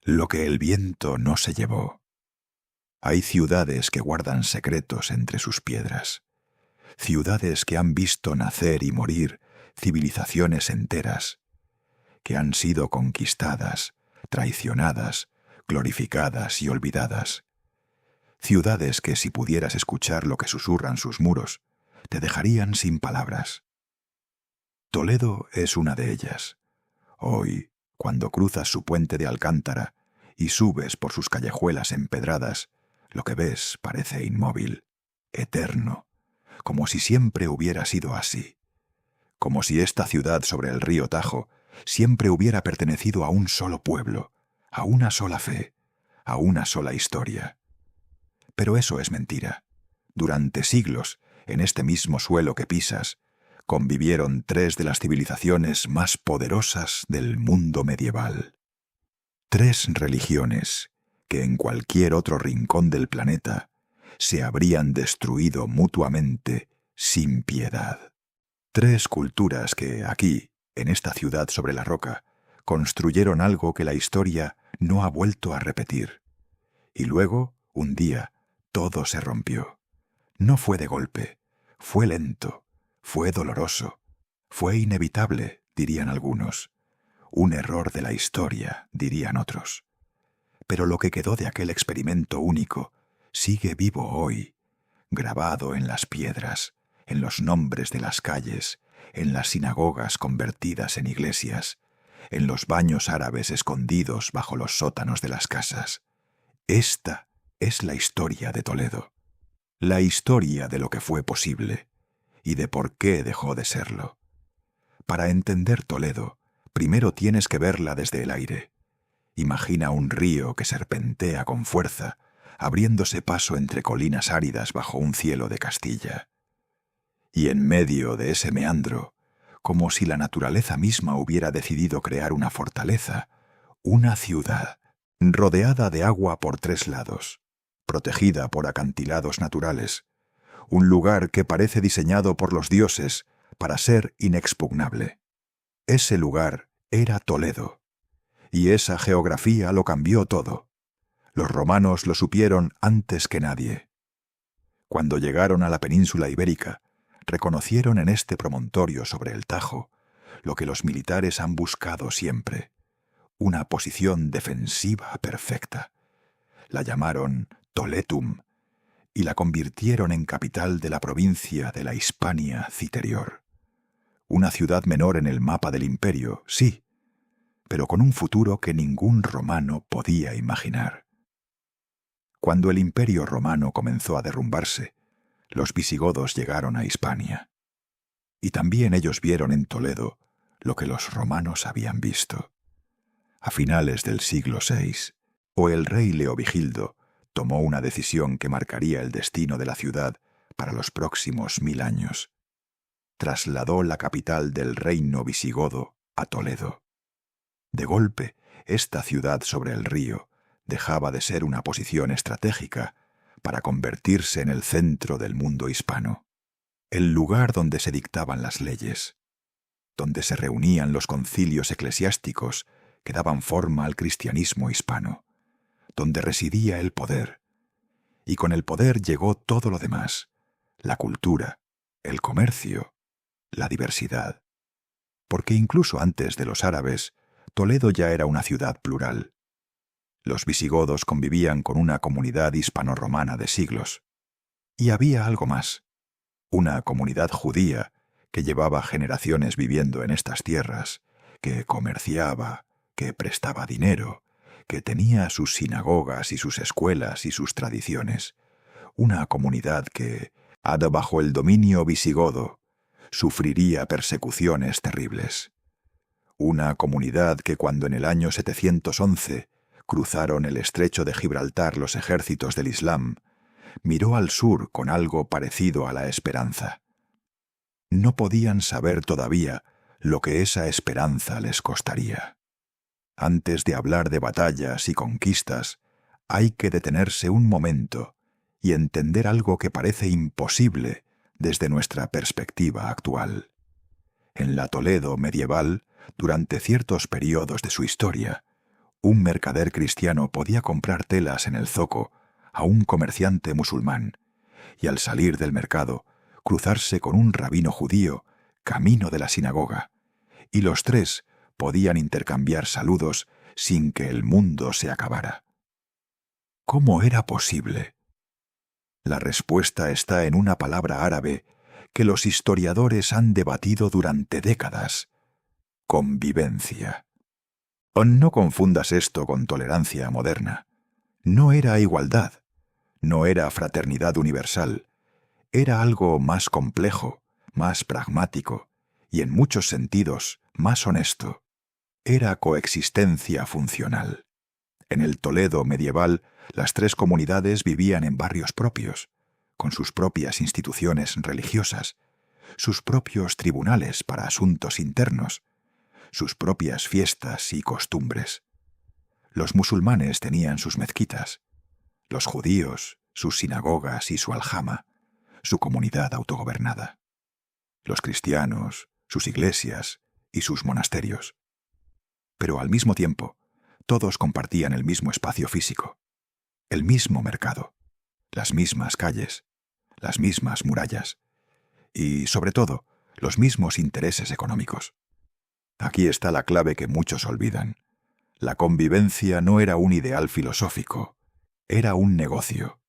lo que el viento no se llevó. Hay ciudades que guardan secretos entre sus piedras, ciudades que han visto nacer y morir civilizaciones enteras, que han sido conquistadas, traicionadas, glorificadas y olvidadas. Ciudades que, si pudieras escuchar lo que susurran sus muros, te dejarían sin palabras. Toledo es una de ellas. Hoy, cuando cruzas su puente de Alcántara y subes por sus callejuelas empedradas, lo que ves parece inmóvil, eterno, como si siempre hubiera sido así, como si esta ciudad sobre el río Tajo siempre hubiera pertenecido a un solo pueblo, a una sola fe, a una sola historia. Pero eso es mentira. Durante siglos, en este mismo suelo que pisas, convivieron tres de las civilizaciones más poderosas del mundo medieval. Tres religiones que en cualquier otro rincón del planeta se habrían destruido mutuamente sin piedad. Tres culturas que aquí, en esta ciudad sobre la roca, construyeron algo que la historia no ha vuelto a repetir. Y luego, un día, todo se rompió. No fue de golpe, fue lento, fue doloroso, fue inevitable, dirían algunos. Un error de la historia, dirían otros. Pero lo que quedó de aquel experimento único sigue vivo hoy, grabado en las piedras, en los nombres de las calles, en las sinagogas convertidas en iglesias, en los baños árabes escondidos bajo los sótanos de las casas. Esta es la historia de Toledo, la historia de lo que fue posible y de por qué dejó de serlo. Para entender Toledo, primero tienes que verla desde el aire. Imagina un río que serpentea con fuerza, abriéndose paso entre colinas áridas bajo un cielo de Castilla. Y en medio de ese meandro, como si la naturaleza misma hubiera decidido crear una fortaleza, una ciudad, rodeada de agua por tres lados, protegida por acantilados naturales, un lugar que parece diseñado por los dioses para ser inexpugnable. Ese lugar era Toledo, y esa geografía lo cambió todo. Los romanos lo supieron antes que nadie. Cuando llegaron a la península ibérica, reconocieron en este promontorio sobre el Tajo lo que los militares han buscado siempre, una posición defensiva perfecta. La llamaron Toletum y la convirtieron en capital de la provincia de la Hispania Citerior. Una ciudad menor en el mapa del imperio, sí, pero con un futuro que ningún romano podía imaginar. Cuando el imperio romano comenzó a derrumbarse, los visigodos llegaron a Hispania. Y también ellos vieron en Toledo lo que los romanos habían visto. A finales del siglo VI, el rey Leovigildo tomó una decisión que marcaría el destino de la ciudad para los próximos 1000 años. Trasladó la capital del reino visigodo a Toledo. De golpe, esta ciudad sobre el río dejaba de ser una posición estratégica para convertirse en el centro del mundo hispano, el lugar donde se dictaban las leyes, donde se reunían los concilios eclesiásticos que daban forma al cristianismo hispano, donde residía el poder, y con el poder llegó todo lo demás, la cultura, el comercio, la diversidad. Porque incluso antes de los árabes, Toledo ya era una ciudad plural. Los visigodos convivían con una comunidad hispano-romana de siglos. Y había algo más, una comunidad judía que llevaba generaciones viviendo en estas tierras, que comerciaba, que prestaba dinero, que tenía sus sinagogas y sus escuelas y sus tradiciones. Una comunidad que, bajo el dominio visigodo, sufriría persecuciones terribles. Una comunidad que cuando en el año 711 cruzaron el estrecho de Gibraltar los ejércitos del Islam, miró al sur con algo parecido a la esperanza. No podían saber todavía lo que esa esperanza les costaría. Antes de hablar de batallas y conquistas, hay que detenerse un momento y entender algo que parece imposible desde nuestra perspectiva actual. En la Toledo medieval, durante ciertos periodos de su historia, Un mercader cristiano podía comprar telas en el zoco a un comerciante musulmán y al salir del mercado cruzarse con un rabino judío camino de la sinagoga, y los tres podían intercambiar saludos sin que el mundo se acabara. ¿Cómo era posible? La respuesta está en una palabra árabe que los historiadores han debatido durante décadas: convivencia. No confundas esto con tolerancia moderna. No era igualdad, no era fraternidad universal, era algo más complejo, más pragmático y en muchos sentidos más honesto. Era coexistencia funcional. En el Toledo medieval, las tres comunidades vivían en barrios propios, con sus propias instituciones religiosas, sus propios tribunales para asuntos internos, sus propias fiestas y costumbres. Los musulmanes tenían sus mezquitas, los judíos sus sinagogas y su aljama, su comunidad autogobernada, los cristianos sus iglesias y sus monasterios. Pero al mismo tiempo, todos compartían el mismo espacio físico, el mismo mercado, las mismas calles, las mismas murallas y, sobre todo, los mismos intereses económicos. Aquí está la clave que muchos olvidan. La convivencia no era un ideal filosófico, era un negocio.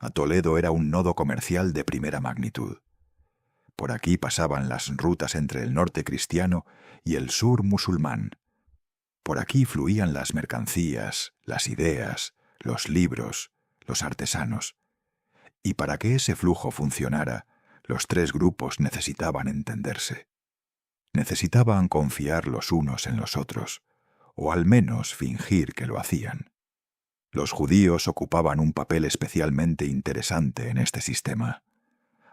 A Toledo era un nodo comercial de primera magnitud. Por aquí pasaban las rutas entre el norte cristiano y el sur musulmán. Por aquí fluían las mercancías, las ideas, los libros, los artesanos. Y para que ese flujo funcionara, los tres grupos necesitaban entenderse. Necesitaban confiar los unos en los otros, o al menos fingir que lo hacían. Los judíos ocupaban un papel especialmente interesante en este sistema.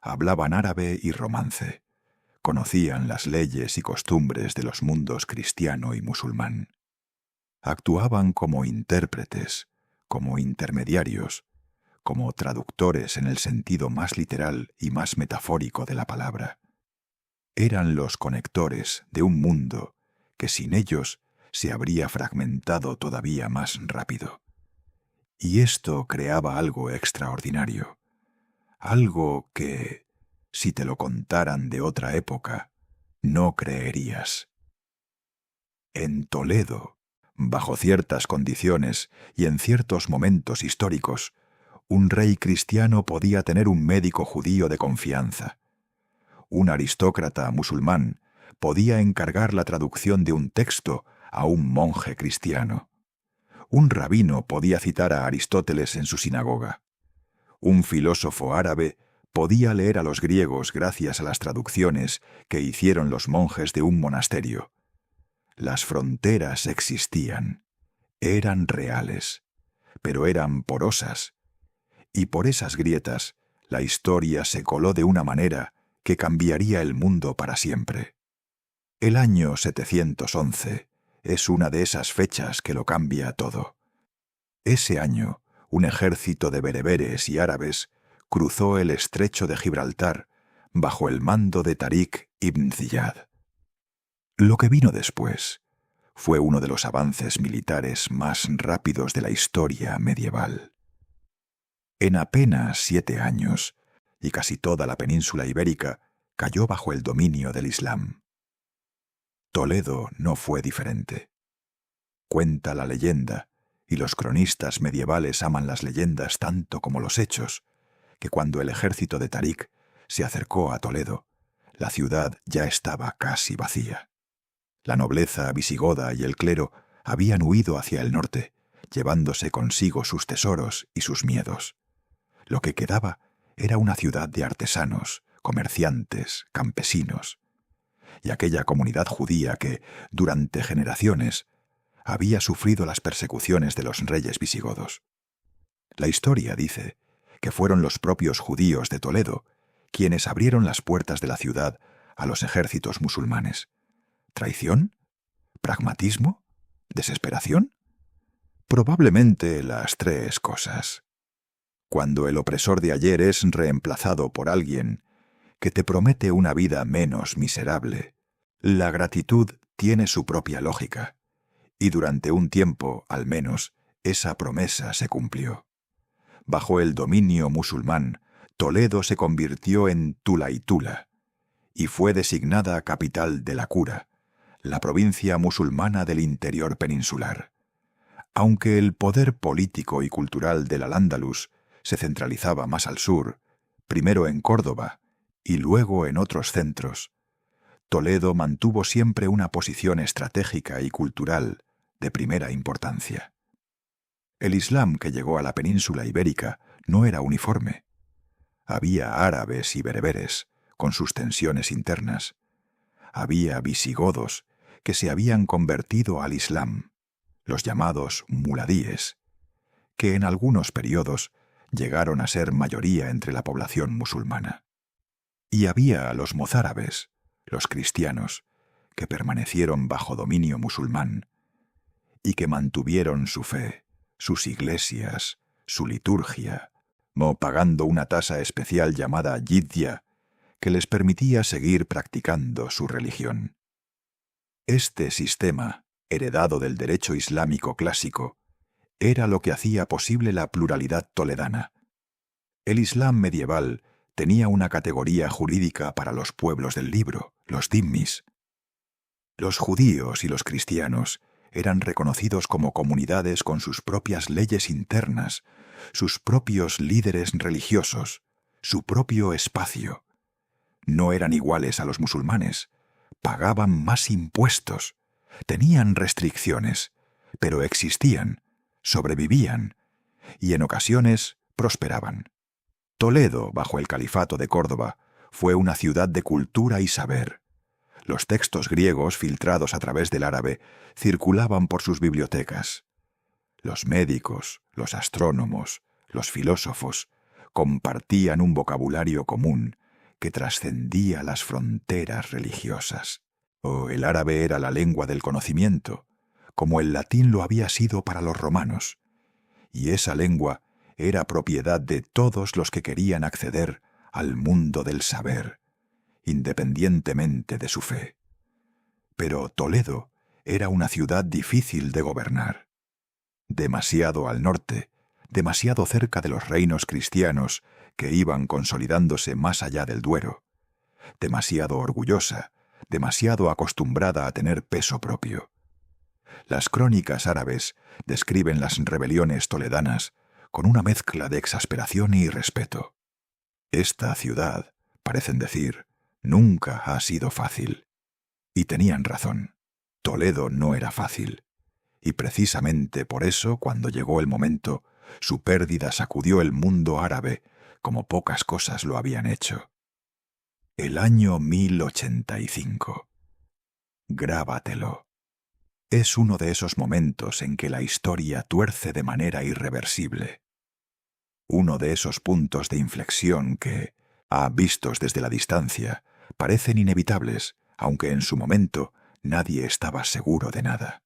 Hablaban árabe y romance. Conocían las leyes y costumbres de los mundos cristiano y musulmán. Actuaban como intérpretes, como intermediarios, como traductores en el sentido más literal y más metafórico de la palabra. Eran los conectores de un mundo que sin ellos se habría fragmentado todavía más rápido. Y esto creaba algo extraordinario, algo que, si te lo contaran de otra época, no creerías. En Toledo, bajo ciertas condiciones y en ciertos momentos históricos, un rey cristiano podía tener un médico judío de confianza. Un aristócrata musulmán podía encargar la traducción de un texto a un monje cristiano. Un rabino podía citar a Aristóteles en su sinagoga. Un filósofo árabe podía leer a los griegos gracias a las traducciones que hicieron los monjes de un monasterio. Las fronteras existían, eran reales, pero eran porosas, y por esas grietas la historia se coló de una manera que cambiaría el mundo para siempre. El año 711 es una de esas fechas que lo cambia todo. Ese año, un ejército de bereberes y árabes cruzó el estrecho de Gibraltar bajo el mando de Tarik ibn Ziyad. Lo que vino después fue uno de los avances militares más rápidos de la historia medieval. En apenas 7 años, y casi toda la península ibérica cayó bajo el dominio del Islam. Toledo no fue diferente. Cuenta la leyenda, y los cronistas medievales aman las leyendas tanto como los hechos, que cuando el ejército de Tarik se acercó a Toledo, la ciudad ya estaba casi vacía. La nobleza visigoda y el clero habían huido hacia el norte, llevándose consigo sus tesoros y sus miedos. Lo que quedaba era una ciudad de artesanos, comerciantes, campesinos, y aquella comunidad judía que, durante generaciones, había sufrido las persecuciones de los reyes visigodos. La historia dice que fueron los propios judíos de Toledo quienes abrieron las puertas de la ciudad a los ejércitos musulmanes. ¿Traición? ¿Pragmatismo? ¿Desesperación? Probablemente las tres cosas. Cuando el opresor de ayer es reemplazado por alguien que te promete una vida menos miserable, la gratitud tiene su propia lógica, Y durante un tiempo, al menos, esa promesa se cumplió. Bajo el dominio musulmán, Toledo se convirtió en Tulaitula y fue designada capital de la Cura, la provincia musulmana del interior peninsular. Aunque el poder político y cultural del Al-Ándalus se centralizaba más al sur, primero en Córdoba y luego en otros centros, Toledo mantuvo siempre una posición estratégica y cultural de primera importancia. El Islam que llegó a la península ibérica no era uniforme. Había árabes y bereberes, con sus tensiones internas. Había visigodos que se habían convertido al Islam, los llamados muladíes, que en algunos periodos llegaron a ser mayoría entre la población musulmana. Y había los mozárabes, los cristianos, que permanecieron bajo dominio musulmán y que mantuvieron su fe, sus iglesias, su liturgia, pagando una tasa especial llamada jizya, que les permitía seguir practicando su religión. Este sistema, heredado del derecho islámico clásico, era lo que hacía posible la pluralidad toledana. El Islam medieval tenía una categoría jurídica para los pueblos del libro, los dhimmis. Los judíos y los cristianos eran reconocidos como comunidades con sus propias leyes internas, sus propios líderes religiosos, su propio espacio. No eran iguales a los musulmanes, pagaban más impuestos, tenían restricciones, pero existían, sobrevivían y en ocasiones prosperaban. Toledo, bajo el califato de Córdoba, fue una ciudad de cultura y saber. Los textos griegos filtrados a través del árabe circulaban por sus bibliotecas. Los médicos, los astrónomos, los filósofos compartían un vocabulario común que trascendía las fronteras religiosas. El árabe era la lengua del conocimiento, como el latín lo había sido para los romanos, y esa lengua era propiedad de todos los que querían acceder al mundo del saber, independientemente de su fe. Pero Toledo era una ciudad difícil de gobernar. Demasiado al norte, demasiado cerca de los reinos cristianos que iban consolidándose más allá del Duero, demasiado orgullosa, demasiado acostumbrada a tener peso propio. Las crónicas árabes describen las rebeliones toledanas con una mezcla de exasperación y irrespeto. Esta ciudad, parecen decir, nunca ha sido fácil. Y tenían razón. Toledo no era fácil. Y precisamente por eso, cuando llegó el momento, su pérdida sacudió el mundo árabe como pocas cosas lo habían hecho. El año 1085. Grábatelo. Es uno de esos momentos en que la historia tuerce de manera irreversible. Uno de esos puntos de inflexión que, vistos desde la distancia, parecen inevitables, aunque en su momento nadie estaba seguro de nada.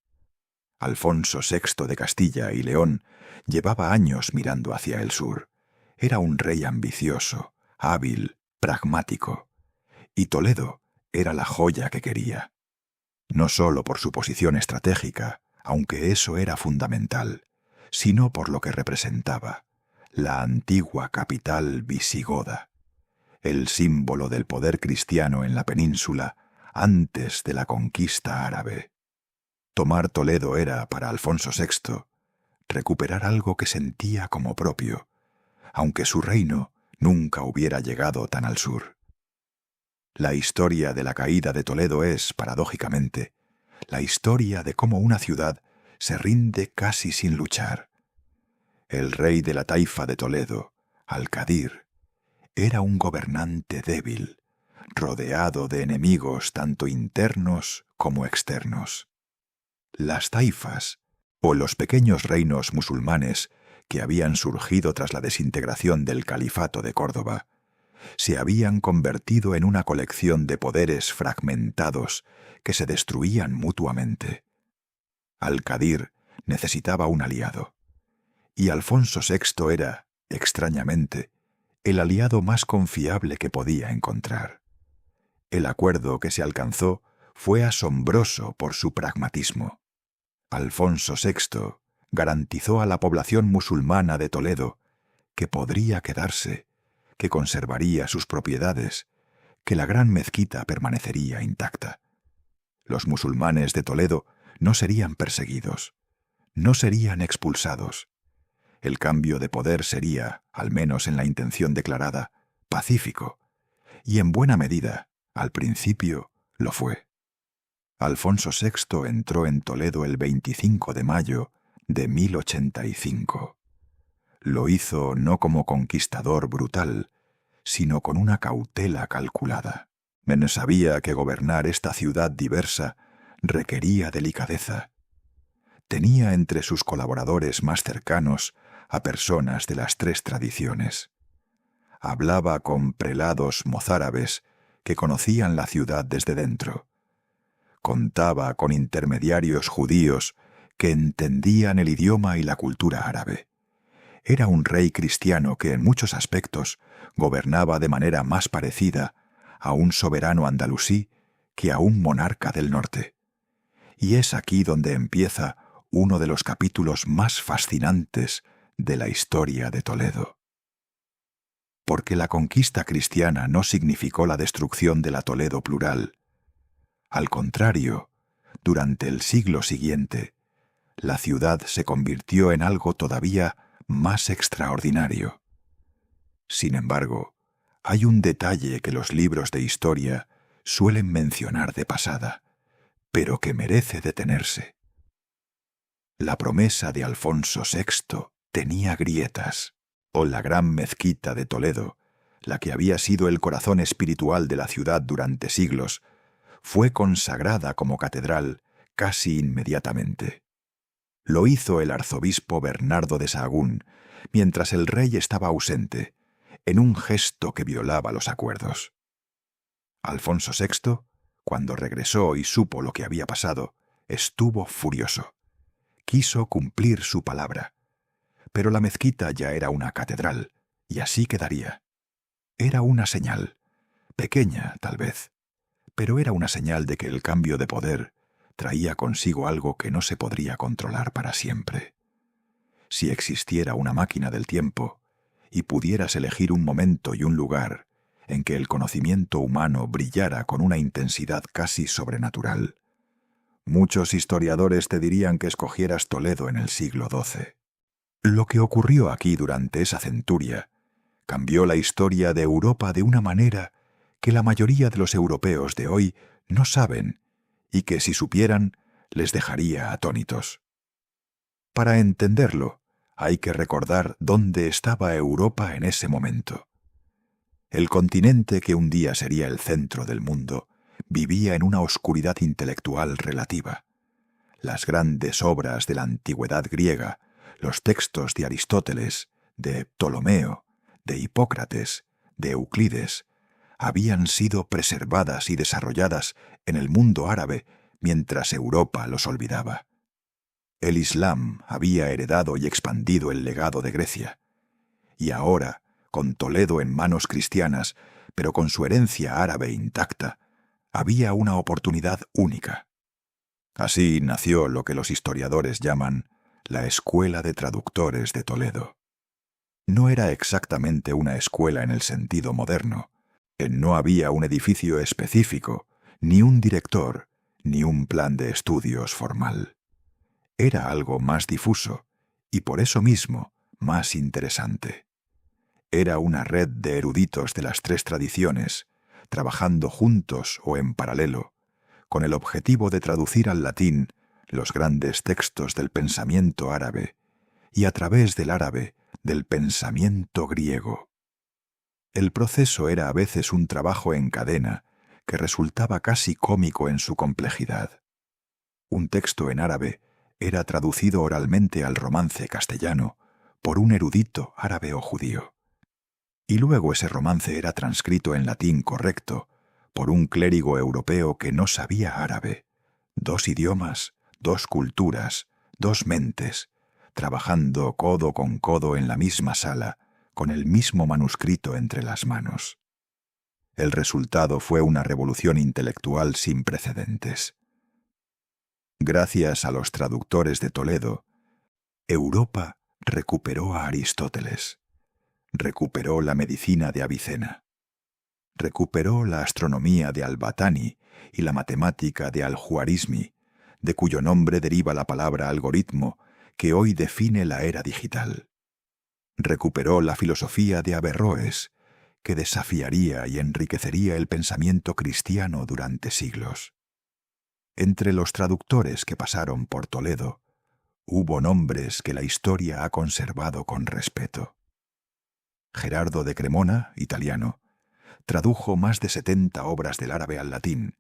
Alfonso VI de Castilla y León llevaba años mirando hacia el sur. Era un rey ambicioso, hábil, pragmático. Y Toledo era la joya que quería. No solo por su posición estratégica, aunque eso era fundamental, sino por lo que representaba, la antigua capital visigoda, el símbolo del poder cristiano en la península antes de la conquista árabe. Tomar Toledo era, para Alfonso VI, recuperar algo que sentía como propio, aunque su reino nunca hubiera llegado tan al sur. La historia de la caída de Toledo es, paradójicamente, la historia de cómo una ciudad se rinde casi sin luchar. El rey de la taifa de Toledo, Al-Qadir, era un gobernante débil, rodeado de enemigos tanto internos como externos. Las taifas, o los pequeños reinos musulmanes que habían surgido tras la desintegración del califato de Córdoba, se habían convertido en una colección de poderes fragmentados que se destruían mutuamente. Al-Qadir necesitaba un aliado, y Alfonso VI era, extrañamente, el aliado más confiable que podía encontrar. El acuerdo que se alcanzó fue asombroso por su pragmatismo. Alfonso VI garantizó a la población musulmana de Toledo que podría quedarse, que conservaría sus propiedades, que la gran mezquita permanecería intacta. Los musulmanes de Toledo no serían perseguidos, no serían expulsados. El cambio de poder sería, al menos en la intención declarada, pacífico, y en buena medida, al principio, lo fue. Alfonso VI entró en Toledo el 25 de mayo de 1085. Lo hizo no como conquistador brutal, sino con una cautela calculada. Sabía que gobernar esta ciudad diversa requería delicadeza. Tenía entre sus colaboradores más cercanos a personas de las tres tradiciones. Hablaba con prelados mozárabes que conocían la ciudad desde dentro. Contaba con intermediarios judíos que entendían el idioma y la cultura árabe. Era un rey cristiano que en muchos aspectos gobernaba de manera más parecida a un soberano andalusí que a un monarca del norte. Y es aquí donde empieza uno de los capítulos más fascinantes de la historia de Toledo. Porque la conquista cristiana no significó la destrucción de la Toledo plural. Al contrario, durante el siglo siguiente, la ciudad se convirtió en algo todavía más extraordinario. Sin embargo, hay un detalle que los libros de historia suelen mencionar de pasada, pero que merece detenerse. La promesa de Alfonso VI tenía grietas, o la gran mezquita de Toledo, la que había sido el corazón espiritual de la ciudad durante siglos, fue consagrada como catedral casi inmediatamente. Lo hizo el arzobispo Bernardo de Sahagún, mientras el rey estaba ausente, en un gesto que violaba los acuerdos. Alfonso VI, cuando regresó y supo lo que había pasado, estuvo furioso. Quiso cumplir su palabra. Pero la mezquita ya era una catedral, y así quedaría. Era una señal, pequeña tal vez, pero era una señal de que el cambio de poder traía consigo algo que no se podría controlar para siempre. Si existiera una máquina del tiempo, y pudieras elegir un momento y un lugar en que el conocimiento humano brillara con una intensidad casi sobrenatural, muchos historiadores te dirían que escogieras Toledo en el siglo XII. Lo que ocurrió aquí durante esa centuria cambió la historia de Europa de una manera que la mayoría de los europeos de hoy no saben y que si supieran les dejaría atónitos. Para entenderlo, hay que recordar dónde estaba Europa en ese momento. El continente que un día sería el centro del mundo vivía en una oscuridad intelectual relativa. Las grandes obras de la antigüedad griega, los textos de Aristóteles, de Ptolomeo, de Hipócrates, de Euclides, habían sido preservadas y desarrolladas en el mundo árabe mientras Europa los olvidaba. El Islam había heredado y expandido el legado de Grecia. Y ahora, con Toledo en manos cristianas, pero con su herencia árabe intacta, había una oportunidad única. Así nació lo que los historiadores llaman la Escuela de Traductores de Toledo. No era exactamente una escuela en el sentido moderno. No había un edificio específico, ni un director, ni un plan de estudios formal. Era algo más difuso, y por eso mismo más interesante. Era una red de eruditos de las tres tradiciones, trabajando juntos o en paralelo, con el objetivo de traducir al latín los grandes textos del pensamiento árabe, y a través del árabe, del pensamiento griego. El proceso era a veces un trabajo en cadena que resultaba casi cómico en su complejidad. Un texto en árabe era traducido oralmente al romance castellano por un erudito árabe o judío. Y luego ese romance era transcrito en latín correcto por un clérigo europeo que no sabía árabe. 2 idiomas, 2 culturas, 2 mentes, trabajando codo con codo en la misma sala, con el mismo manuscrito entre las manos. El resultado fue una revolución intelectual sin precedentes. Gracias a los traductores de Toledo, Europa recuperó a Aristóteles, recuperó la medicina de Avicena, recuperó la astronomía de Al-Batani y la matemática de Al-Juarizmi, de cuyo nombre deriva la palabra algoritmo que hoy define la era digital. Recuperó la filosofía de Averroes, que desafiaría y enriquecería el pensamiento cristiano durante siglos. Entre los traductores que pasaron por Toledo, hubo nombres que la historia ha conservado con respeto. Gerardo de Cremona, italiano, tradujo más de 70 obras del árabe al latín,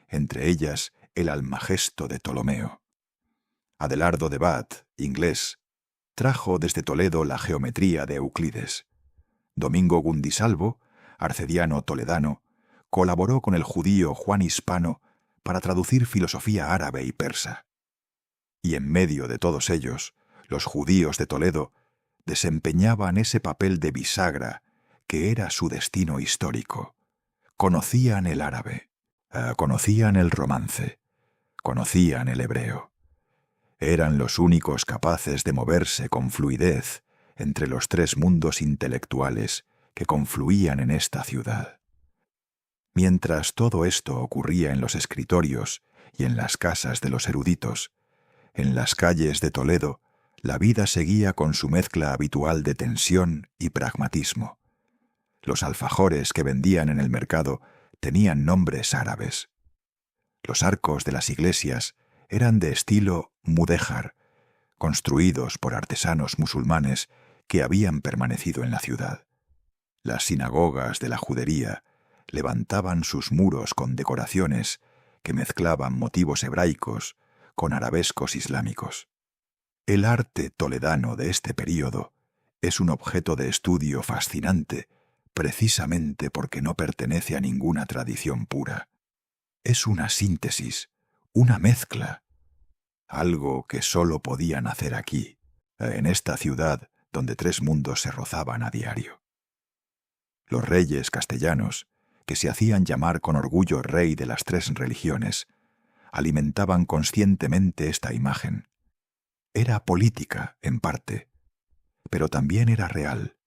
entre ellas el Almagesto de Ptolomeo. Adelardo de Bath, inglés, trajo desde Toledo la geometría de Euclides. Domingo Gundisalvo, arcediano toledano, colaboró con el judío Juan Hispano para traducir filosofía árabe y persa. Y en medio de todos ellos, los judíos de Toledo desempeñaban ese papel de bisagra que era su destino histórico. Conocían el árabe, conocían el romance, conocían el hebreo. Eran los únicos capaces de moverse con fluidez entre los tres mundos intelectuales que confluían en esta ciudad. Mientras todo esto ocurría en los escritorios y en las casas de los eruditos, en las calles de Toledo, la vida seguía con su mezcla habitual de tensión y pragmatismo. Los alfajores que vendían en el mercado tenían nombres árabes. Los arcos de las iglesias eran de estilo mudéjar, construidos por artesanos musulmanes que habían permanecido en la ciudad. Las sinagogas de la judería levantaban sus muros con decoraciones que mezclaban motivos hebraicos con arabescos islámicos. El arte toledano de este período es un objeto de estudio fascinante precisamente porque no pertenece a ninguna tradición pura. Es una síntesis, una mezcla, algo que solo podían hacer aquí, en esta ciudad donde tres mundos se rozaban a diario. Los reyes castellanos, que se hacían llamar con orgullo rey de las tres religiones, alimentaban conscientemente esta imagen. Era política, en parte, pero también era real.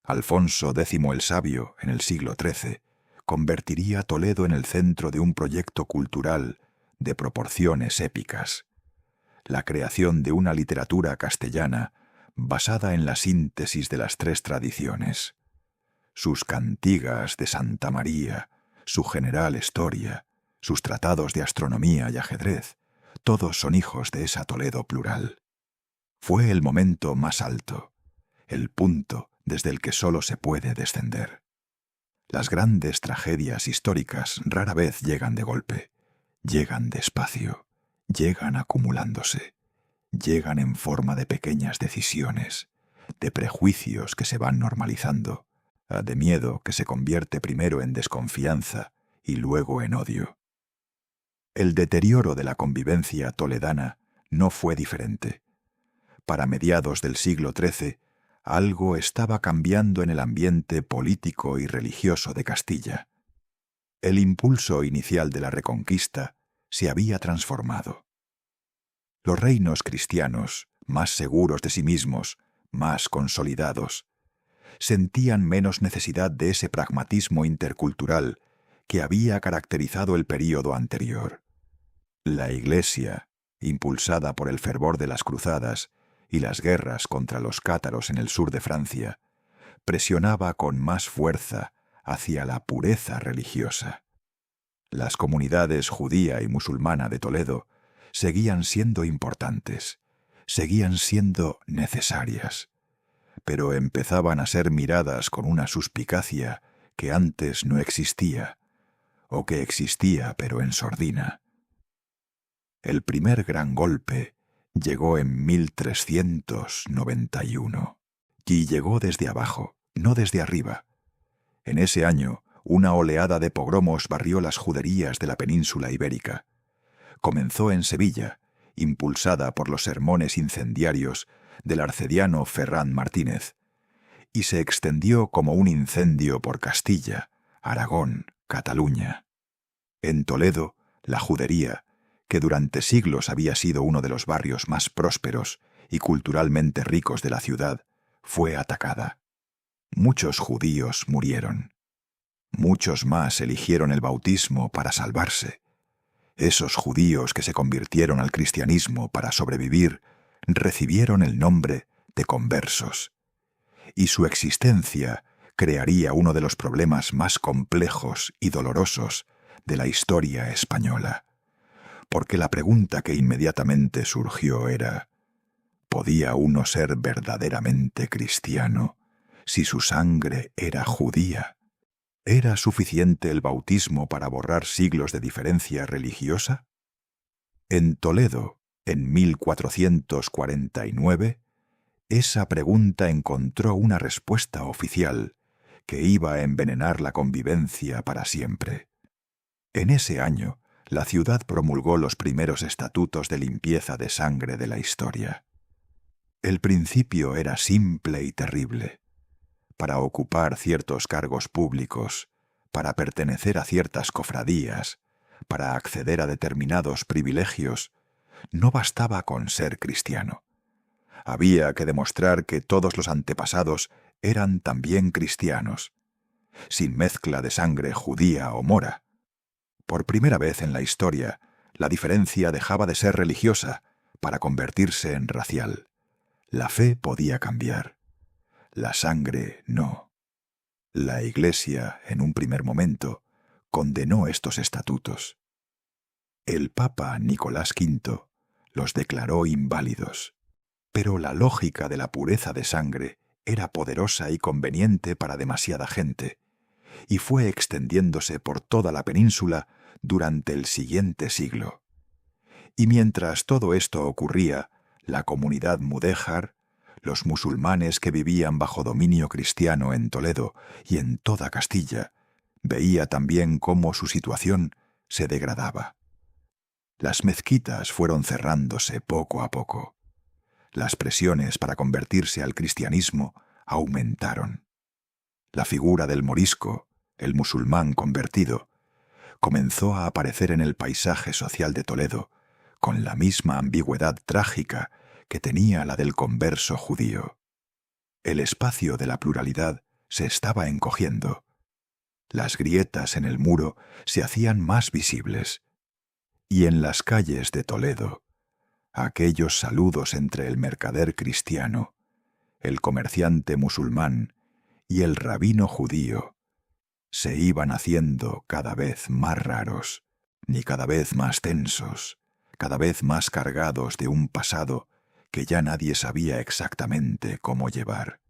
Alfonso X el Sabio, en el siglo XIII, convertiría Toledo en el centro de un proyecto cultural de proporciones épicas. La creación de una literatura castellana basada en la síntesis de las tres tradiciones. Sus cantigas de Santa María, su general historia, sus tratados de astronomía y ajedrez, todos son hijos de esa Toledo plural. Fue el momento más alto, el punto desde el que solo se puede descender. Las grandes tragedias históricas rara vez llegan de golpe, llegan despacio, llegan acumulándose, llegan en forma de pequeñas decisiones, de prejuicios que se van normalizando, de miedo que se convierte primero en desconfianza y luego en odio. El deterioro de la convivencia toledana no fue diferente. Para mediados del siglo XIII, algo estaba cambiando en el ambiente político y religioso de Castilla. El impulso inicial de la Reconquista se había transformado. Los reinos cristianos, más seguros de sí mismos, más consolidados, sentían menos necesidad de ese pragmatismo intercultural que había caracterizado el período anterior. La Iglesia, impulsada por el fervor de las cruzadas y las guerras contra los cátaros en el sur de Francia, presionaba con más fuerza hacia la pureza religiosa. Las comunidades judía y musulmana de Toledo seguían siendo importantes, seguían siendo necesarias, pero empezaban a ser miradas con una suspicacia que antes no existía, o que existía pero en sordina. El primer gran golpe llegó en 1391, y llegó desde abajo, no desde arriba. En ese año, una oleada de pogromos barrió las juderías de la península ibérica. Comenzó en Sevilla, impulsada por los sermones incendiarios del arcediano Ferran Martínez, y se extendió como un incendio por Castilla, Aragón, Cataluña. En Toledo, la judería, que durante siglos había sido uno de los barrios más prósperos y culturalmente ricos de la ciudad, fue atacada. Muchos judíos murieron. Muchos más eligieron el bautismo para salvarse. Esos judíos que se convirtieron al cristianismo para sobrevivir recibieron el nombre de conversos. Y su existencia crearía uno de los problemas más complejos y dolorosos de la historia española. Porque la pregunta que inmediatamente surgió era: ¿podía uno ser verdaderamente cristiano si su sangre era judía? ¿Era suficiente el bautismo para borrar siglos de diferencia religiosa? En Toledo, en 1449, esa pregunta encontró una respuesta oficial que iba a envenenar la convivencia para siempre. En ese año, la ciudad promulgó los primeros estatutos de limpieza de sangre de la historia. El principio era simple y terrible. Para ocupar ciertos cargos públicos, para pertenecer a ciertas cofradías, para acceder a determinados privilegios, no bastaba con ser cristiano. Había que demostrar que todos los antepasados eran también cristianos, sin mezcla de sangre judía o mora. Por primera vez en la historia, la diferencia dejaba de ser religiosa para convertirse en racial. La fe podía cambiar. La sangre no. La Iglesia, en un primer momento, condenó estos estatutos. El Papa Nicolás V los declaró inválidos, pero la lógica de la pureza de sangre era poderosa y conveniente para demasiada gente, y fue extendiéndose por toda la península durante el siguiente siglo. Y mientras todo esto ocurría, la comunidad mudéjar, los musulmanes que vivían bajo dominio cristiano en Toledo y en toda Castilla, veía también cómo su situación se degradaba. Las mezquitas fueron cerrándose poco a poco. Las presiones para convertirse al cristianismo aumentaron. La figura del morisco, el musulmán convertido, comenzó a aparecer en el paisaje social de Toledo con la misma ambigüedad trágica que tenía la del converso judío. El espacio de la pluralidad se estaba encogiendo. Las grietas en el muro se hacían más visibles. Y en las calles de Toledo, aquellos saludos entre el mercader cristiano, el comerciante musulmán y el rabino judío se iban haciendo cada vez más raros, y cada vez más tensos, cada vez más cargados de un pasado que ya nadie sabía exactamente cómo llevar.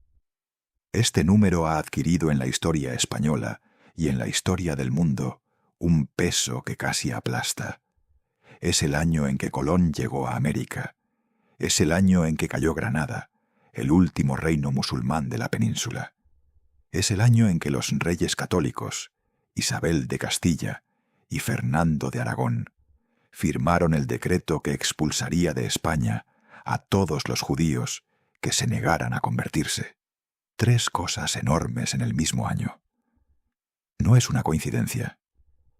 Este número ha adquirido en la historia española y en la historia del mundo un peso que casi aplasta. Es el año en que Colón llegó a América. Es el año en que cayó Granada, el último reino musulmán de la península. Es el año en que los reyes católicos, Isabel de Castilla y Fernando de Aragón, firmaron el decreto que expulsaría de España a todos los judíos que se negaran a convertirse. 3 cosas enormes en el mismo año. No es una coincidencia.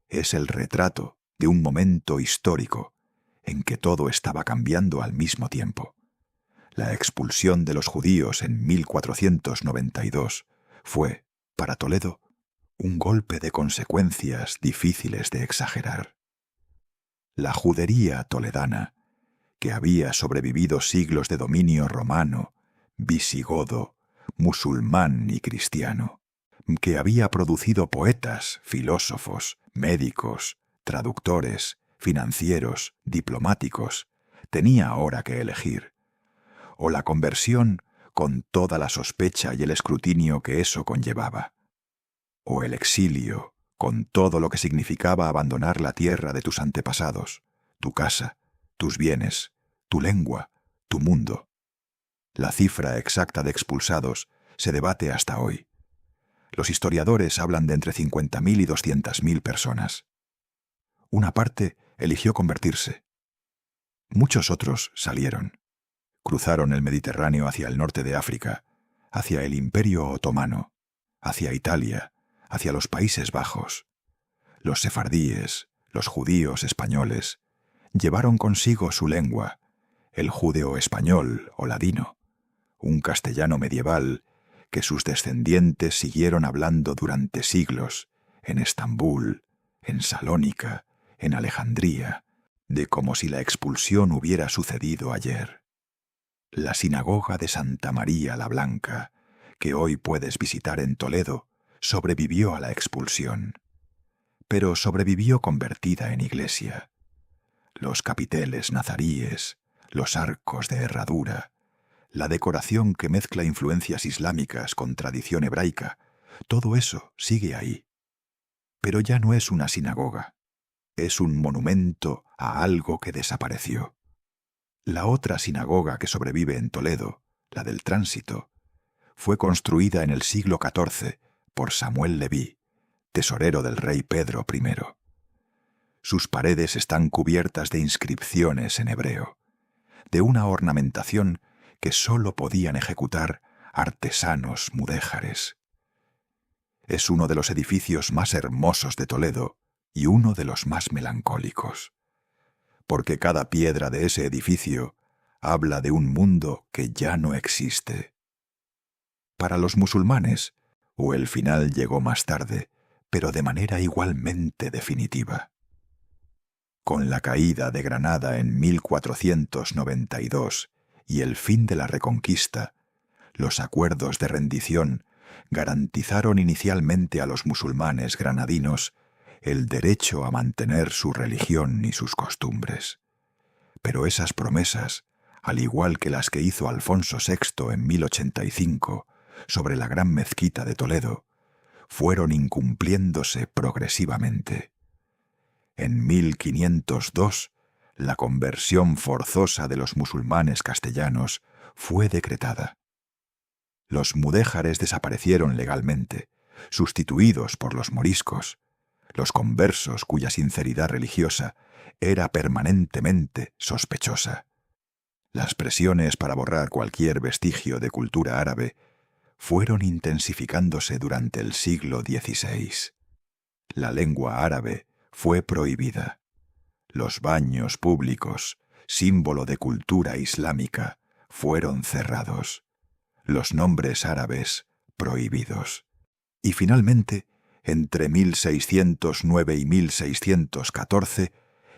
Es el retrato de un momento histórico en que todo estaba cambiando al mismo tiempo. La expulsión de los judíos en 1492 fue, para Toledo, un golpe de consecuencias difíciles de exagerar. La judería toledana, que había sobrevivido siglos de dominio romano, visigodo, musulmán y cristiano, que había producido poetas, filósofos, médicos, traductores, financieros, diplomáticos, tenía ahora que elegir. O la conversión con toda la sospecha y el escrutinio que eso conllevaba, o el exilio con todo lo que significaba abandonar la tierra de tus antepasados, tu casa, tus bienes, tu lengua, tu mundo. La cifra exacta de expulsados se debate hasta hoy. Los historiadores hablan de entre 50.000 y 200.000 personas. Una parte eligió convertirse. Muchos otros salieron. Cruzaron el Mediterráneo hacia el norte de África, hacia el Imperio Otomano, hacia Italia, hacia los Países Bajos. Los sefardíes, los judíos españoles, Llevaron consigo su lengua, el judeo-español o ladino, un castellano medieval que sus descendientes siguieron hablando durante siglos en Estambul, en Salónica, en Alejandría, de como si la expulsión hubiera sucedido ayer. La sinagoga de Santa María la Blanca, que hoy puedes visitar en Toledo, sobrevivió a la expulsión, pero sobrevivió convertida en iglesia. Los capiteles nazaríes, los arcos de herradura, la decoración que mezcla influencias islámicas con tradición hebraica, todo eso sigue ahí. Pero ya no es una sinagoga, es un monumento a algo que desapareció. La otra sinagoga que sobrevive en Toledo, la del Tránsito, fue construida en el siglo XIV por Samuel Leví, tesorero del rey Pedro I. Sus paredes están cubiertas de inscripciones en hebreo, de una ornamentación que sólo podían ejecutar artesanos mudéjares. Es uno de los edificios más hermosos de Toledo y uno de los más melancólicos, porque cada piedra de ese edificio habla de un mundo que ya no existe. Para los musulmanes, o el final llegó más tarde, pero de manera igualmente definitiva. Con la caída de Granada en 1492 y el fin de la Reconquista, los acuerdos de rendición garantizaron inicialmente a los musulmanes granadinos el derecho a mantener su religión y sus costumbres. Pero esas promesas, al igual que las que hizo Alfonso VI en 1085 sobre la gran mezquita de Toledo, fueron incumpliéndose progresivamente. En 1502, la conversión forzosa de los musulmanes castellanos fue decretada. Los mudéjares desaparecieron legalmente, sustituidos por los moriscos, los conversos cuya sinceridad religiosa era permanentemente sospechosa. Las presiones para borrar cualquier vestigio de cultura árabe fueron intensificándose durante el siglo XVI. La lengua árabe fue prohibida. Los baños públicos, símbolo de cultura islámica, fueron cerrados. Los nombres árabes prohibidos. Y finalmente, entre 1609 y 1614,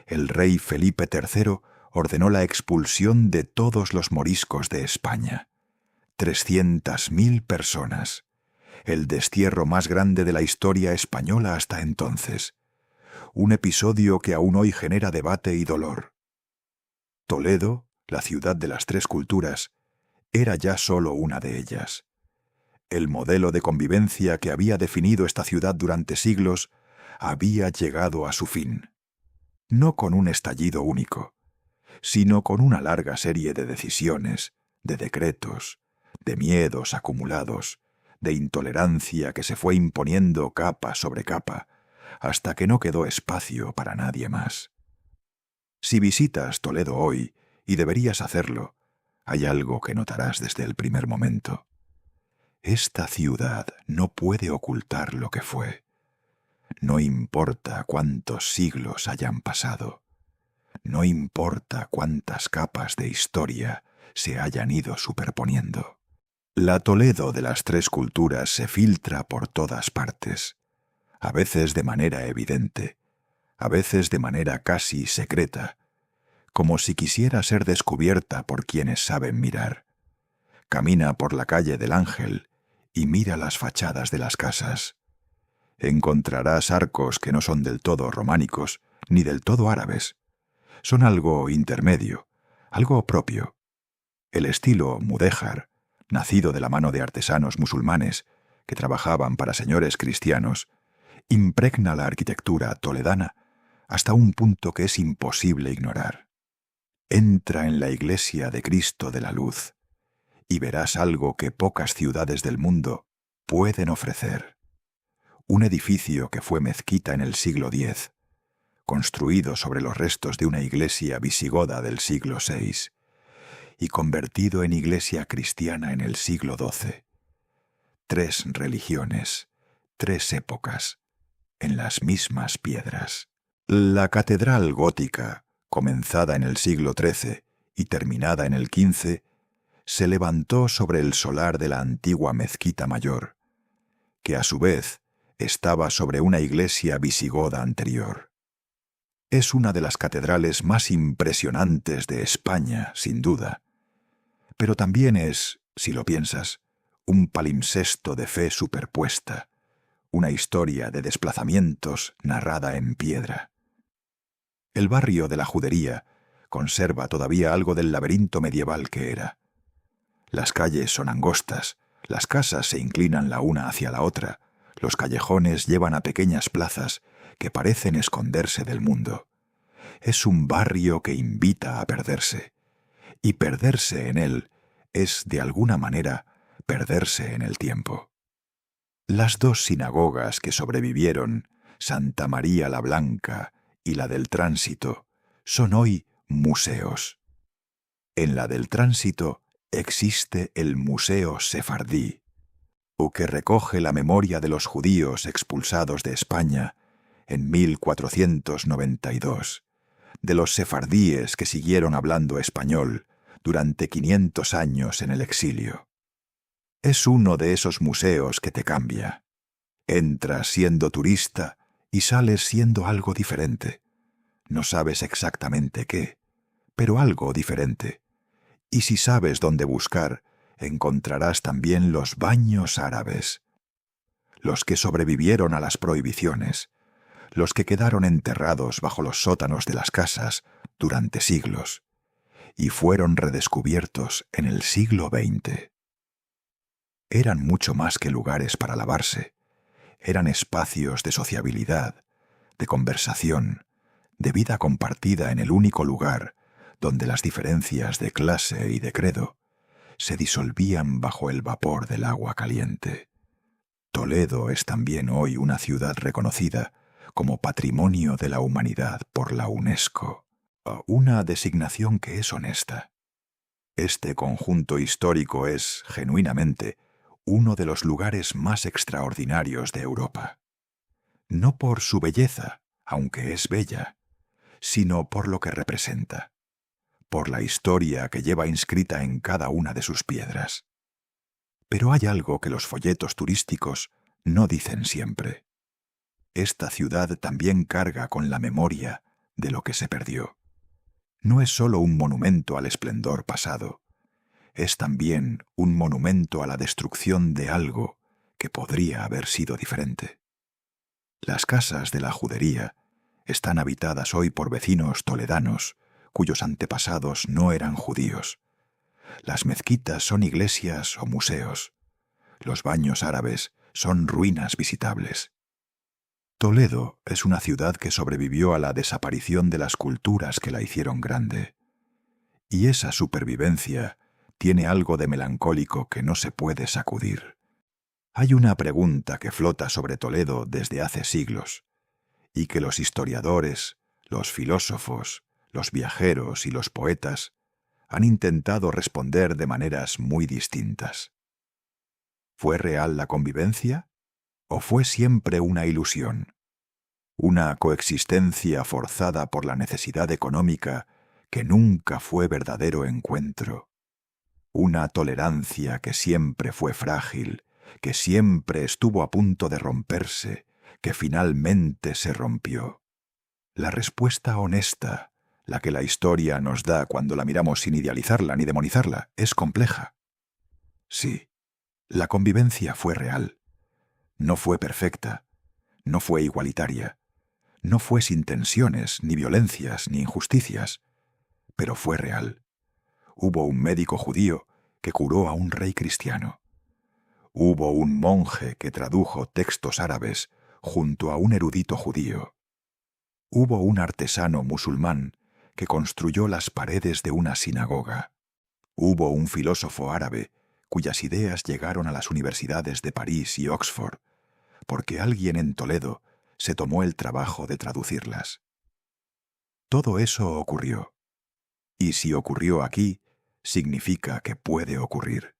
el rey Felipe III ordenó la expulsión de todos los moriscos de España. 300.000 personas. El destierro más grande de la historia española hasta entonces. Un episodio que aún hoy genera debate y dolor. Toledo, la ciudad de las tres culturas, era ya solo una de ellas. El modelo de convivencia que había definido esta ciudad durante siglos había llegado a su fin. No con un estallido único, sino con una larga serie de decisiones, de decretos, de miedos acumulados, de intolerancia que se fue imponiendo capa sobre capa, hasta que no quedó espacio para nadie más. Si visitas Toledo hoy, y deberías hacerlo, hay algo que notarás desde el primer momento. Esta ciudad no puede ocultar lo que fue. No importa cuántos siglos hayan pasado. No importa cuántas capas de historia se hayan ido superponiendo. La Toledo de las tres culturas se filtra por todas partes, a veces de manera evidente, a veces de manera casi secreta, como si quisiera ser descubierta por quienes saben mirar. Camina por la calle del Ángel y mira las fachadas de las casas. Encontrarás arcos que no son del todo románicos ni del todo árabes. Son algo intermedio, algo propio. El estilo mudéjar, nacido de la mano de artesanos musulmanes que trabajaban para señores cristianos, impregna la arquitectura toledana hasta un punto que es imposible ignorar. Entra en la iglesia de Cristo de la Luz y verás algo que pocas ciudades del mundo pueden ofrecer. Un edificio que fue mezquita en el siglo X, construido sobre los restos de una iglesia visigoda del siglo VI y convertido en iglesia cristiana en el siglo XII. 3 religiones, 3 épocas, en las mismas piedras. La catedral gótica, comenzada en el siglo XIII y terminada en el XV, se levantó sobre el solar de la antigua mezquita mayor, que a su vez estaba sobre una iglesia visigoda anterior. Es una de las catedrales más impresionantes de España, sin duda, pero también es, si lo piensas, un palimpsesto de fe superpuesta, una historia de desplazamientos narrada en piedra. El barrio de la Judería conserva todavía algo del laberinto medieval que era. Las calles son angostas, las casas se inclinan la una hacia la otra, los callejones llevan a pequeñas plazas que parecen esconderse del mundo. Es un barrio que invita a perderse, y perderse en él es, de alguna manera, perderse en el tiempo. Las dos sinagogas que sobrevivieron, Santa María la Blanca y la del Tránsito, son hoy museos. En la del Tránsito existe el Museo Sefardí, o que recoge la memoria de los judíos expulsados de España en 1492, de los sefardíes que siguieron hablando español durante 500 años en el exilio. Es uno de esos museos que te cambia. Entras siendo turista y sales siendo algo diferente. No sabes exactamente qué, pero algo diferente. Y si sabes dónde buscar, encontrarás también los baños árabes, los que sobrevivieron a las prohibiciones, los que quedaron enterrados bajo los sótanos de las casas durante siglos, y fueron redescubiertos en el siglo XX. Eran mucho más que lugares para lavarse, eran espacios de sociabilidad, de conversación, de vida compartida en el único lugar donde las diferencias de clase y de credo se disolvían bajo el vapor del agua caliente. Toledo es también hoy una ciudad reconocida como Patrimonio de la Humanidad por la UNESCO, una designación que es honesta. Este conjunto histórico es, genuinamente, uno de los lugares más extraordinarios de Europa. No por su belleza, aunque es bella, sino por lo que representa, por la historia que lleva inscrita en cada una de sus piedras. Pero hay algo que los folletos turísticos no dicen siempre. Esta ciudad también carga con la memoria de lo que se perdió. No es solo un monumento al esplendor pasado, es también un monumento a la destrucción de algo que podría haber sido diferente. Las casas de la Judería están habitadas hoy por vecinos toledanos cuyos antepasados no eran judíos. Las mezquitas son iglesias o museos. Los baños árabes son ruinas visitables. Toledo es una ciudad que sobrevivió a la desaparición de las culturas que la hicieron grande. Y esa supervivencia tiene algo de melancólico que no se puede sacudir. Hay una pregunta que flota sobre Toledo desde hace siglos, y que los historiadores, los filósofos, los viajeros y los poetas han intentado responder de maneras muy distintas. ¿Fue real la convivencia? ¿O fue siempre una ilusión? Una coexistencia forzada por la necesidad económica que nunca fue verdadero encuentro. Una tolerancia que siempre fue frágil, que siempre estuvo a punto de romperse, que finalmente se rompió. La respuesta honesta, la que la historia nos da cuando la miramos sin idealizarla ni demonizarla, es compleja. Sí, la convivencia fue real. No fue perfecta, no fue igualitaria, no fue sin tensiones, ni violencias, ni injusticias, pero fue real. Hubo un médico judío que curó a un rey cristiano. Hubo un monje que tradujo textos árabes junto a un erudito judío. Hubo un artesano musulmán que construyó las paredes de una sinagoga. Hubo un filósofo árabe cuyas ideas llegaron a las universidades de París y Oxford, porque alguien en Toledo se tomó el trabajo de traducirlas. Todo eso ocurrió. Y si ocurrió aquí, significa que puede ocurrir.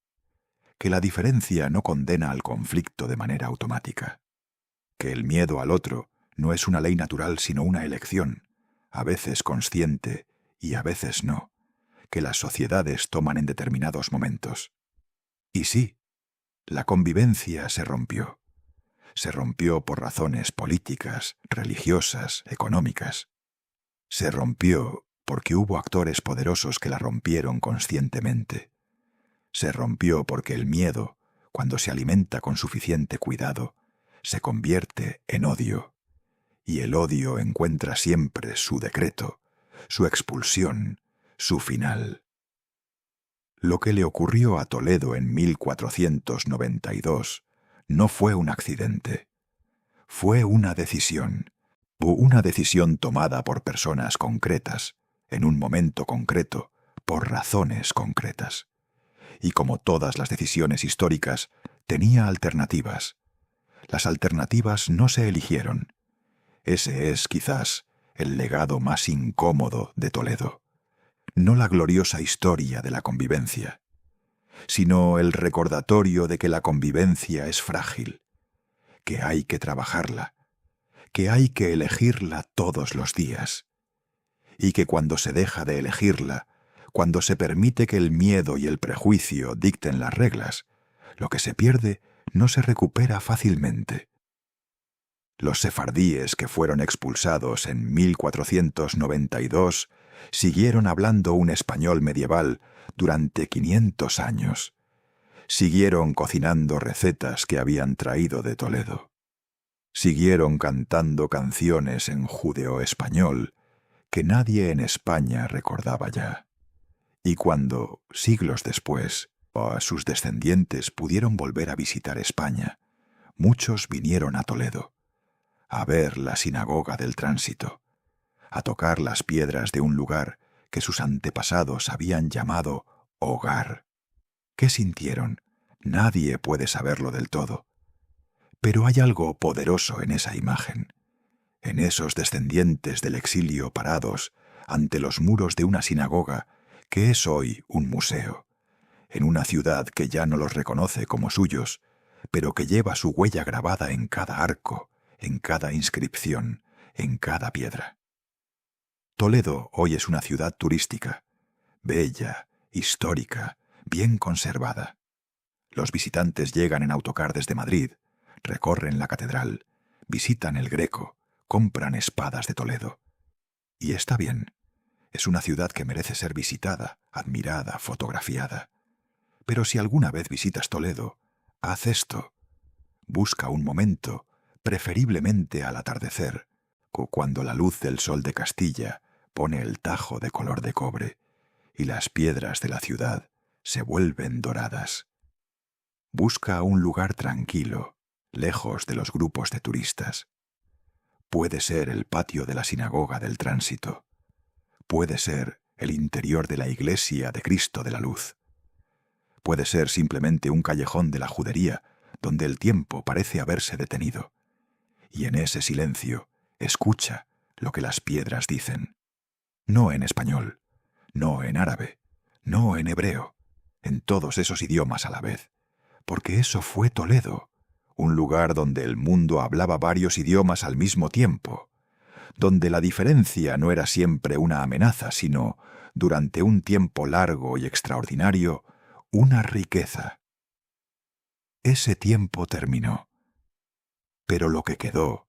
Que la diferencia no condena al conflicto de manera automática. Que el miedo al otro no es una ley natural sino una elección, a veces consciente y a veces no, que las sociedades toman en determinados momentos. Y sí, la convivencia se rompió. Se rompió por razones políticas, religiosas, económicas. Se rompió porque hubo actores poderosos que la rompieron conscientemente. Se rompió porque el miedo, cuando se alimenta con suficiente cuidado, se convierte en odio. Y el odio encuentra siempre su decreto, su expulsión, su final. Lo que le ocurrió a Toledo en 1492 no fue un accidente. Fue una decisión tomada por personas concretas, en un momento concreto, por razones concretas. Y como todas las decisiones históricas, tenía alternativas. Las alternativas no se eligieron. Ese es, quizás, el legado más incómodo de Toledo. No la gloriosa historia de la convivencia, sino el recordatorio de que la convivencia es frágil, que hay que trabajarla, que hay que elegirla todos los días, y que cuando se deja de elegirla, cuando se permite que el miedo y el prejuicio dicten las reglas, lo que se pierde no se recupera fácilmente. Los sefardíes que fueron expulsados en 1492 siguieron hablando un español medieval durante 500 años. Siguieron cocinando recetas que habían traído de Toledo. Siguieron cantando canciones en judeo-español que nadie en España recordaba ya. Y cuando, siglos después, sus descendientes pudieron volver a visitar España, muchos vinieron a Toledo, a ver la sinagoga del Tránsito, a tocar las piedras de un lugar que sus antepasados habían llamado hogar. ¿Qué sintieron? Nadie puede saberlo del todo. Pero hay algo poderoso en esa imagen, en esos descendientes del exilio parados ante los muros de una sinagoga que es hoy un museo, en una ciudad que ya no los reconoce como suyos, pero que lleva su huella grabada en cada arco, en cada inscripción, en cada piedra. Toledo hoy es una ciudad turística, bella, histórica, bien conservada. Los visitantes llegan en autocar desde Madrid, recorren la catedral, visitan el Greco, compran espadas de Toledo. Y está bien, es una ciudad que merece ser visitada, admirada, fotografiada. Pero si alguna vez visitas Toledo, haz esto. Busca un momento, preferiblemente al atardecer, cuando la luz del sol de Castilla pone el Tajo de color de cobre y las piedras de la ciudad se vuelven doradas. Busca un lugar tranquilo, lejos de los grupos de turistas. Puede ser el patio de la sinagoga del Tránsito. Puede ser el interior de la iglesia de Cristo de la Luz. Puede ser simplemente un callejón de la judería donde el tiempo parece haberse detenido. Y en ese silencio, escucha lo que las piedras dicen. No en español, no en árabe, no en hebreo, en todos esos idiomas a la vez, porque eso fue Toledo, un lugar donde el mundo hablaba varios idiomas al mismo tiempo, donde la diferencia no era siempre una amenaza, sino, durante un tiempo largo y extraordinario, una riqueza. Ese tiempo terminó, pero lo que quedó,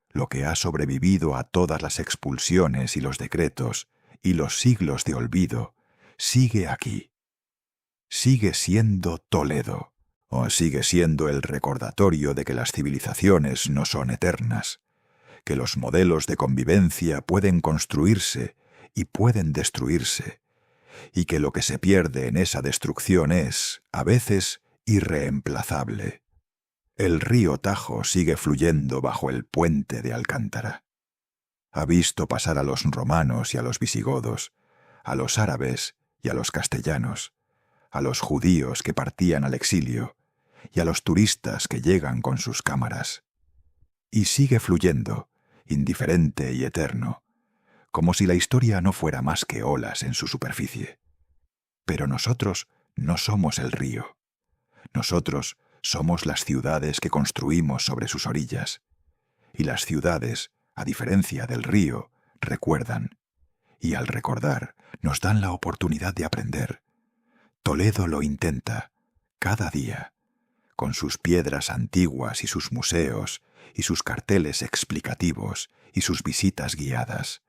lo que ha sobrevivido a todas las expulsiones y los decretos y los siglos de olvido, sigue aquí. Sigue siendo Toledo, o sigue siendo el recordatorio de que las civilizaciones no son eternas, que los modelos de convivencia pueden construirse y pueden destruirse, y que lo que se pierde en esa destrucción es, a veces, irreemplazable. El río Tajo sigue fluyendo bajo el puente de Alcántara. Ha visto pasar a los romanos y a los visigodos, a los árabes y a los castellanos, a los judíos que partían al exilio y a los turistas que llegan con sus cámaras. Y sigue fluyendo, indiferente y eterno, como si la historia no fuera más que olas en su superficie. Pero nosotros no somos el río. Nosotros somos las ciudades que construimos sobre sus orillas. Y las ciudades, a diferencia del río, recuerdan, y al recordar nos dan la oportunidad de aprender. Toledo lo intenta, cada día, con sus piedras antiguas y sus museos, y sus carteles explicativos, y sus visitas guiadas.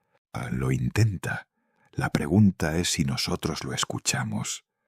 Lo intenta. La pregunta es si nosotros lo escuchamos.